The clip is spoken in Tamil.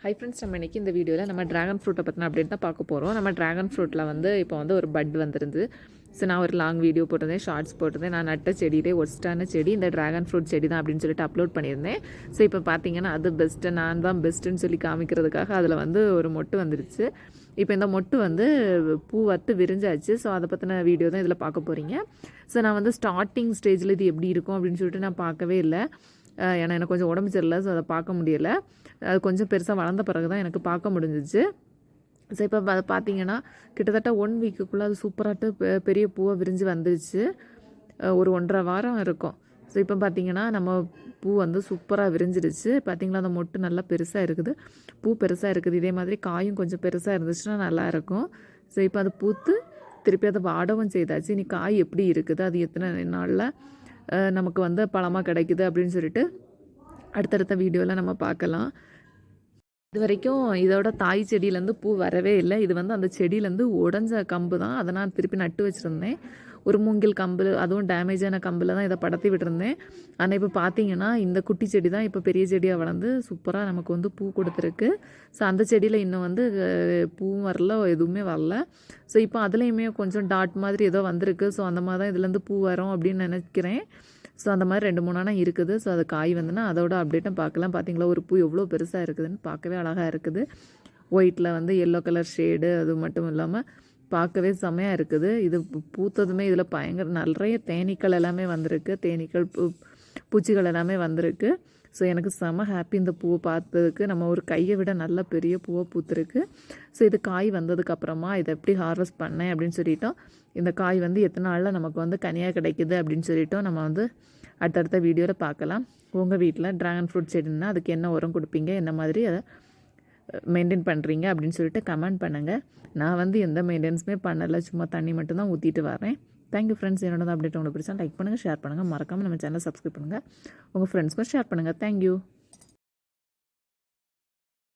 ஹை ஃப்ரெண்ட்ஸ், நம்ம இன்றைக்கி இந்த வீடியோவில் நம்ம ட்ராகன் ஃப்ரூட்டை பற்றின அப்டேட் தான் பார்க்க போகிறோம். நம்ம ட்ராகன் ஃப்ரூட்டில் வந்து இப்போ வந்து ஒரு பட் வந்துருந்து. ஸோ நான் ஒரு லாங் வீடியோ போட்டிருந்தேன், ஷார்ட்ஸ் போட்டிருந்தேன். நான் நட்ட செடியிலே ஒஸ்ட்டான செடி இந்த ட்ராகன் ஃப்ரூட் செடி தான் அப்படின்னு சொல்லிட்டு அப்லோட் பண்ணியிருந்தேன். ஸோ இப்போ பார்த்தீங்கன்னா அது பெஸ்ட்டு, நான் தான் பெஸ்ட்டுன்னு சொல்லி காமிக்கிறதுக்காக அதில் வந்து ஒரு மொட்டு வந்துருச்சு. இப்போ இந்த மொட்டு வந்து பூ வத்து விரிஞ்சாச்சு. ஸோ அதை பற்றின வீடியோ தான் இதில் பார்க்க போகிறீங்க. ஸோ நான் வந்து ஸ்டார்டிங் ஸ்டேஜில் இது எப்படி இருக்கும் அப்படின்னு சொல்லிட்டு நான் பார்க்கவே இல்லை. ஏன்னா எனக்கு கொஞ்சம் உடம்பு சரியில்லை, ஸோ அதை பார்க்க முடியலை. அது கொஞ்சம் பெருசாக வளர்ந்த பிறகு தான் எனக்கு பார்க்க முடிஞ்சிச்சு. ஸோ இப்போ அதை பார்த்தீங்கன்னா கிட்டத்தட்ட 1 வீக்குக்குள்ளே அது சூப்பராகிட்டு பெரிய பூவை விரிஞ்சு வந்துருச்சு. ஒரு 1.5 வாரம் இருக்கும். ஸோ இப்போ பார்த்தீங்கன்னா நம்ம பூ வந்து சூப்பராக விரிஞ்சிருச்சு. பார்த்தீங்களா, அந்த மொட்டு நல்லா பெருசாக இருக்குது, பூ பெருசாக இருக்குது. இதே மாதிரி காயும் கொஞ்சம் பெருசாக இருந்துச்சுன்னா நல்லாயிருக்கும். ஸோ இப்போ அது பூத்து திருப்பி அதை வாடவும் செய்தாச்சு. இனி காய் எப்படி இருக்குது, அது எத்தனை நாளில் நமக்கு வந்து பழமாக கிடைக்குது அப்படின்னு சொல்லிட்டு அடுத்தடுத்த வீடியோவில் நம்ம பார்க்கலாம். இது வரைக்கும் இதோட தாய் செடியிலேருந்து பூ வரவே இல்லை. இது வந்து அந்த செடியிலேருந்து உடஞ்ச கம்பு தான். அதை நான் திருப்பி நட்டு வச்சுருந்தேன். ஒரு மூங்கில் கம்பு, அதுவும் டேமேஜான கம்பில் தான் இதை படத்தி விட்டுருந்தேன். ஆனால் இப்போ பார்த்தீங்கன்னா இந்த குட்டி செடி தான் இப்போ பெரிய செடியாக வளர்ந்து சூப்பராக நமக்கு வந்து பூ கொடுத்துருக்கு. ஸோ அந்த செடியில் இன்னும் வந்து பூவும் வரல, எதுவுமே வரல. ஸோ இப்போ அதுலேயுமே கொஞ்சம் டாட் மாதிரி ஏதோ வந்திருக்கு. ஸோ அந்த மாதிரி தான் இதுலேருந்து பூ வரும் அப்படின்னு நினைக்கிறேன். ஸோ அந்த மாதிரி 2-3 ஆனால் இருக்குது. ஸோ அது காய் வந்துன்னா அதோட அப்டேட்டும் பார்க்கலாம். பார்த்தீங்களா, ஒரு பூ எவ்வளோ பெருசாக இருக்குதுன்னு பார்க்கவே அழகாக இருக்குது. ஒயிட்டில் வந்து எல்லோ கலர் ஷேடு, அது மட்டும் இல்லாமல் பார்க்கவே செம்மையாக இருக்குது. இது பூத்ததுமே இதில் பயங்கர நிறைய தேனீக்கள் எல்லாமே வந்திருக்கு. தேனீக்கள் பூச்சிகள் எல்லாமே வந்திருக்கு. ஸோ எனக்கு செம்ம ஹாப்பி இந்த பூவை பார்த்ததுக்கு. நம்ம ஒரு கையை விட நல்ல பெரிய பூவை பூத்துருக்கு. ஸோ இது காய் வந்ததுக்கப்புறமா இதை எப்படி ஹார்வெஸ்ட் பண்ணேன் அப்படின்னு சொல்லிட்டோம். இந்த காய் வந்து எத்தனை நாளில் நமக்கு வந்து கனியாக கிடைக்குது அப்படின்னு சொல்லிட்டோம் நம்ம வந்து அடுத்தடுத்த வீடியோவில் பார்க்கலாம். உங்கள் வீட்டில் ட்ராகன் ஃப்ரூட் செடின்னா அதுக்கு என்ன உரம் கொடுப்பீங்க, என்ன மாதிரி அதை மெயின்டைன் பண்ணுறீங்க அப்படின்னு சொல்லிட்டு கமெண்ட் பண்ணுங்கள். நான் வந்து எந்த மெயின்டெனன்ஸுமே பண்ணலை, சும்மா தண்ணி மட்டும்தான் ஊற்றிட்டு வரேன். Thank you friends. என்னோட அப்டேட் உங்களுக்கு பிடிச்சா லைக் பண்ணுங்கள், ஷேர் பண்ணுங்கள். மறக்காமல் நம்ம சேனலை சப்ஸ்கிரைப் பண்ணுங்கள். உங்கள் ஃப்ரெண்ட்ஸ்க்கும் ஷேர் பண்ணுங்கள். தேங்க்யூ.